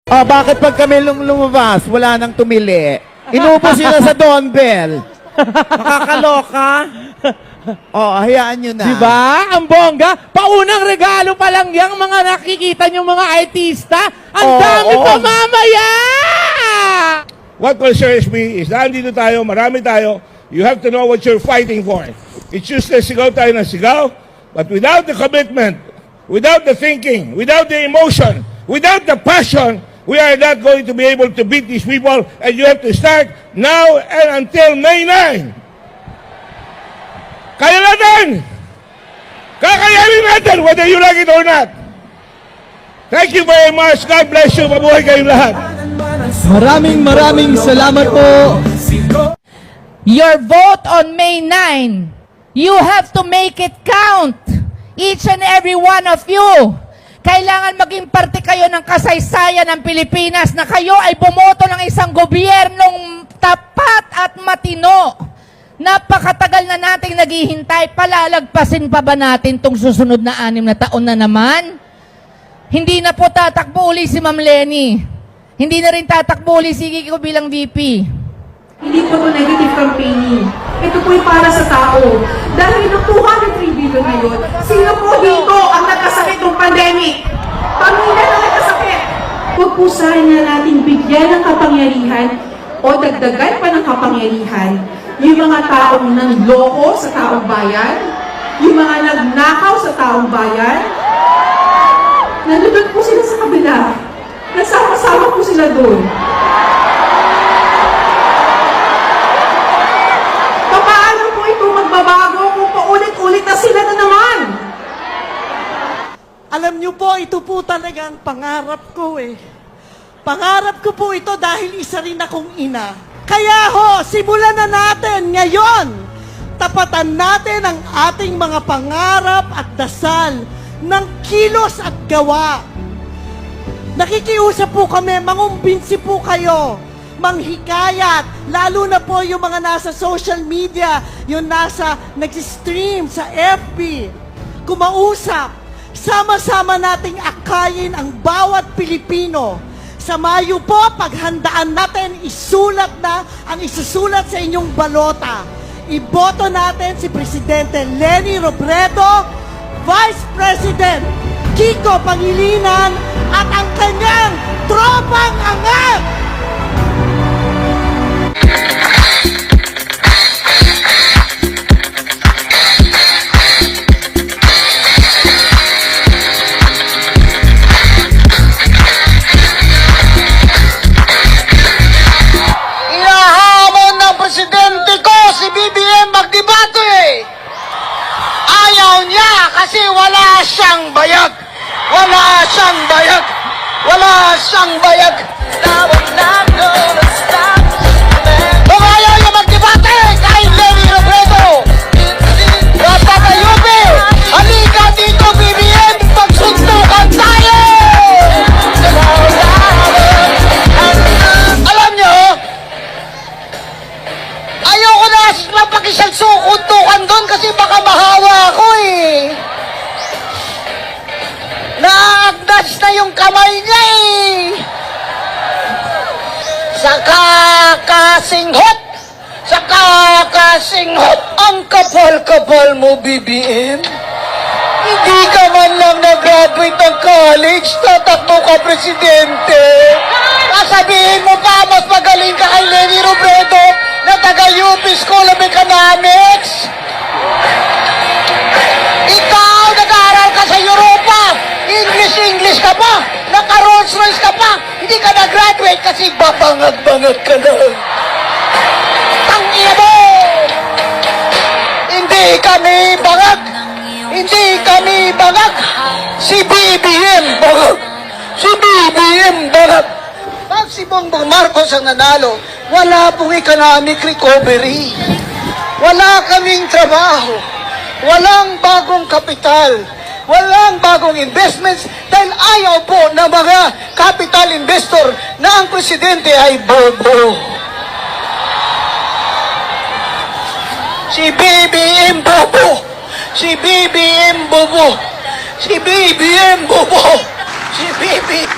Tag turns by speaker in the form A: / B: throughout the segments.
A: Oh, bakit pag kami lumabas, wala nang tumili? Inupo sila sa Donbell. Nakakaloka. Oh, hayaan nyo na.
B: Diba? Ang bongga. Paunang regalo pa lang yung mga nakikita nyo mga artista. Ang dami pa mamaya!
C: What concerns me is nandito tayo, marami tayo. You have to know what you're fighting for. It's useless sigaw tayo ng sigaw, but without the commitment, without the thinking, without the emotion, without the passion, we are not going to be able to beat these people, and you have to start now and until May 9. Kaya natin! Kakayanin natin, whether you like it or not. Thank you very much. God bless you. Mabuhay kayong lahat.
D: Maraming salamat po.
E: Your vote on May 9, you have to make it count. Each and every one of you. Kailangan maging parte kayo ng kasaysayan ng Pilipinas na kayo ay bumoto ng isang gobyernong tapat at matino. Napakatagal na nating naghihintay, palalagpasin pa ba natin tong susunod na 6 na taon na naman? Hindi na po tatakbo uli si Ma'am Lenny. Hindi na rin tatakbo uli si Kiko bilang VP.
F: Hindi po ito negative campaigning. Ito po'y para sa tao. Dahil ng 203 billion ngayon, sino po dito ang nagkasakit ng pandemic? Pamilya na nagkasakit. Huwag po sana natin bigyan ng kapangyarihan o dagdagan pa ng kapangyarihan yung mga taong nanloko sa taong bayan, yung mga nagnakaw sa taong bayan. Nandun po sila sa kabila. Nasama-sama po sila doon. Paano po ito magbabago kung paulit-ulit na sila na naman?
D: Alam niyo po, ito po talagang pangarap ko eh. Pangarap ko po ito dahil isa rin akong ina. Kaya ho, simulan na natin ngayon. Tapatan natin ang ating mga pangarap at dasal ng kilos at gawa. Nakikiusap po kami, mangumbinsi po kayo, manghikayat, lalo na po yung mga nasa social media, yung nasa nag-stream sa FB, kumausap, sama-sama nating akayin ang bawat Pilipino. Sa Mayo po, paghandaan natin, isulat na ang isusulat sa inyong balota. Iboto natin si Presidente Leni Robredo, Vice President Kiko Pangilinan, at ang kanyang tropang angat!
G: Inahamon ng presidente ko si BBM magdebato eh! Ayaw niya kasi wala siyang bayag! Wala siyang bayag! Wala siyang bayag! Kung ayaw niya magdebate kay Leni Robredo, Napakayubi! Halika dito, BBM! Pagsuntukan tayo! Alam niyo, ayoko na mapakisagsukuntukan doon kasi baka mahawa ako eh. Naagdas na yung kamay niya eh. Sa kakasinghot ang kapal-kapal mo, BBM. Hindi ka man lang nag-graduate ng college, tatakbo ka, Presidente. Sasabihin mo pa, mas magaling ka kay Leni Robredo na taga-UP School of Economics. Ikaw, nag-aaral ka sa Europa. English ka pa. Naka-Rolls Royce ka pa. Hindi ka na-graduate kasi babangag-bangag ka lang. Tangina mo! Hindi kami bangag. Hindi kami bangag. Si BBM bangag. Si BBM bangag. Pag si Bongbong Marcos ang nanalo, wala pong economic recovery. Wala kaming trabaho. Walang bagong kapital. Walang bagong investments dahil ayaw po ng mga capital investor na ang presidente ay Bobo. Si BBM Bobo. Si BBM Bobo. Si BBM Bobo. Si BBM.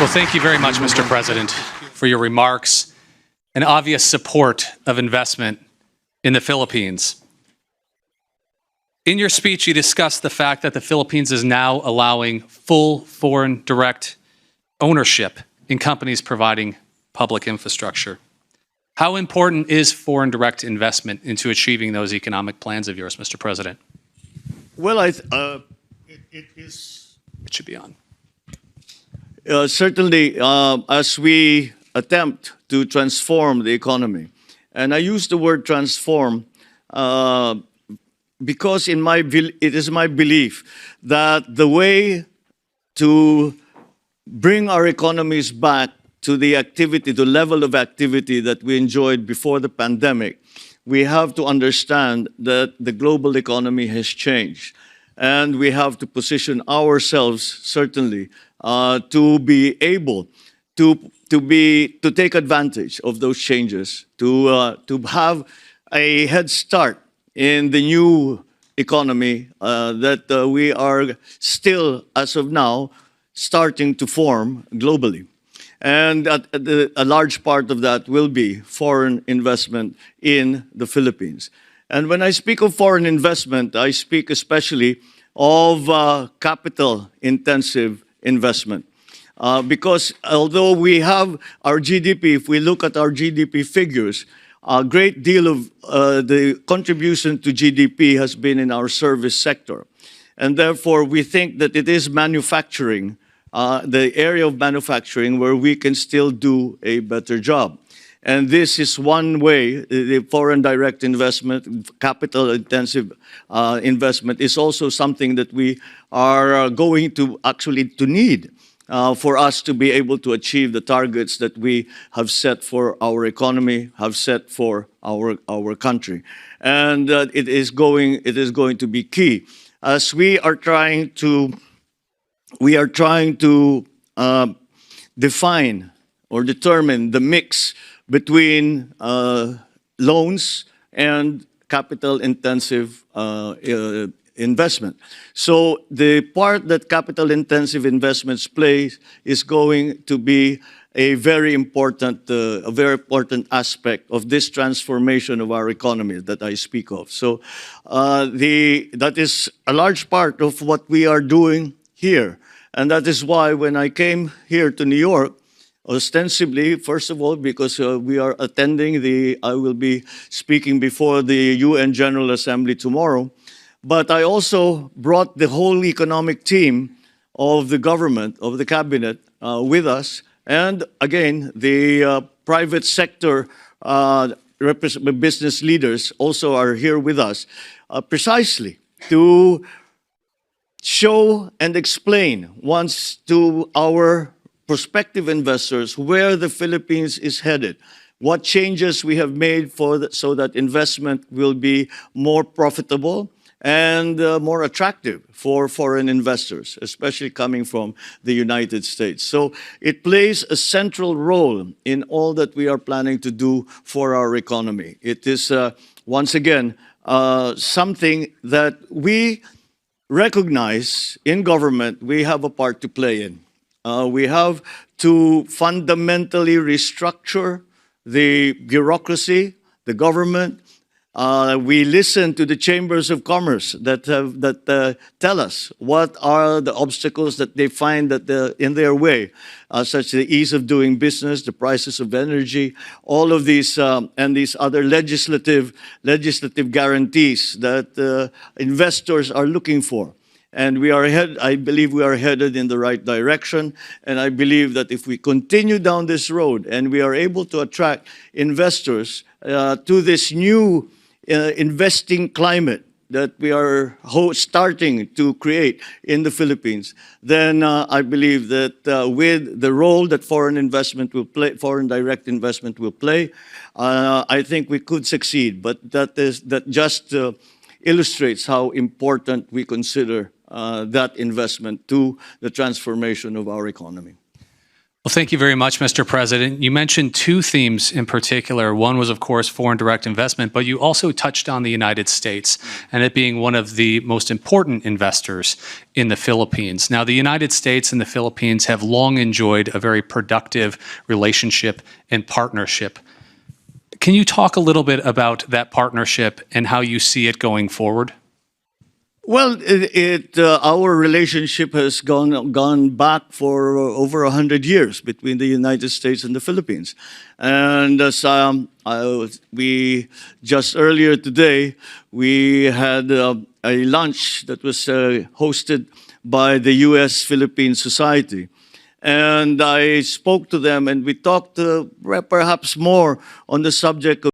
H: Well, thank you very much, Mr. President, for your remarks and obvious support of investment in the Philippines. In your speech, you discussed the fact that the Philippines is now allowing full foreign direct ownership in companies providing public infrastructure. How important is foreign direct investment into achieving those economic plans of yours, Mr. President?
I: Well, it is.
H: It should be on.
I: Certainly, as we attempt to transform the economy, and I use the word transform because it is my belief that the way to bring our economies back to the activity, the level of activity that we enjoyed before the pandemic, we have to understand that the global economy has changed. And we have to position ourselves, certainly, to be able to take advantage of those changes, to have a head start in the new economy that we are still, as of now, starting to form globally. And a large part of that will be foreign investment in the Philippines. And when I speak of foreign investment, I speak especially of capital-intensive investment. Because although we have our GDP, if we look at our GDP figures, a great deal of the contribution to GDP has been in our service sector. And therefore, we think that it is manufacturing, the area of manufacturing where we can still do a better job. And this is one way, the foreign direct investment, capital-intensive investment is also something that we are going to actually need for us to be able to achieve the targets that we have set for our economy, have set for our country. And it is going to be key. As we are trying to define or determine the mix between loans and capital-intensive investment. So the part that capital-intensive investments play is going to be a very important aspect of this transformation of our economy that I speak of. So that is a large part of what we are doing here. And that is why when I came here to New York, ostensibly, first of all, because we are attending I will be speaking before the UN General Assembly tomorrow, but I also brought the whole economic team of the government, of the cabinet, with us. And again, the private sector business leaders also are here with us, precisely to show and explain once to our prospective investors where the Philippines is headed, what changes we have made so that investment will be more profitable and more attractive for foreign investors, especially coming from the United States. So it plays a central role in all that we are planning to do for our economy. It is, once again, something that we recognize in government we have a part to play in. We have to fundamentally restructure the bureaucracy, the government. We listen to the chambers of commerce that tell us what are the obstacles that they find that in their way, such as the ease of doing business, the prices of energy, all of these and these other legislative guarantees that investors are looking for. And I believe we are headed in the right direction. And I believe that if we continue down this road and we are able to attract investors to this new investing climate that we are starting to create in the Philippines, then I believe that with the role that foreign direct investment will play, I think we could succeed. But that just illustrates how important we consider that investment to the transformation of our economy.
H: Well, thank you very much, Mr. President. You mentioned two themes in particular. One was, of course, foreign direct investment, but you also touched on the United States and it being one of the most important investors in the Philippines. Now, the United States and the Philippines have long enjoyed a very productive relationship and partnership. Can you talk a little bit about that partnership and how you see it going forward?
I: Well, our relationship has gone back for over 100 years between the United States and the Philippines. And as we just earlier today, we had a lunch that was hosted by the U.S.-Philippine Society. And I spoke to them and we talked perhaps more on the subject of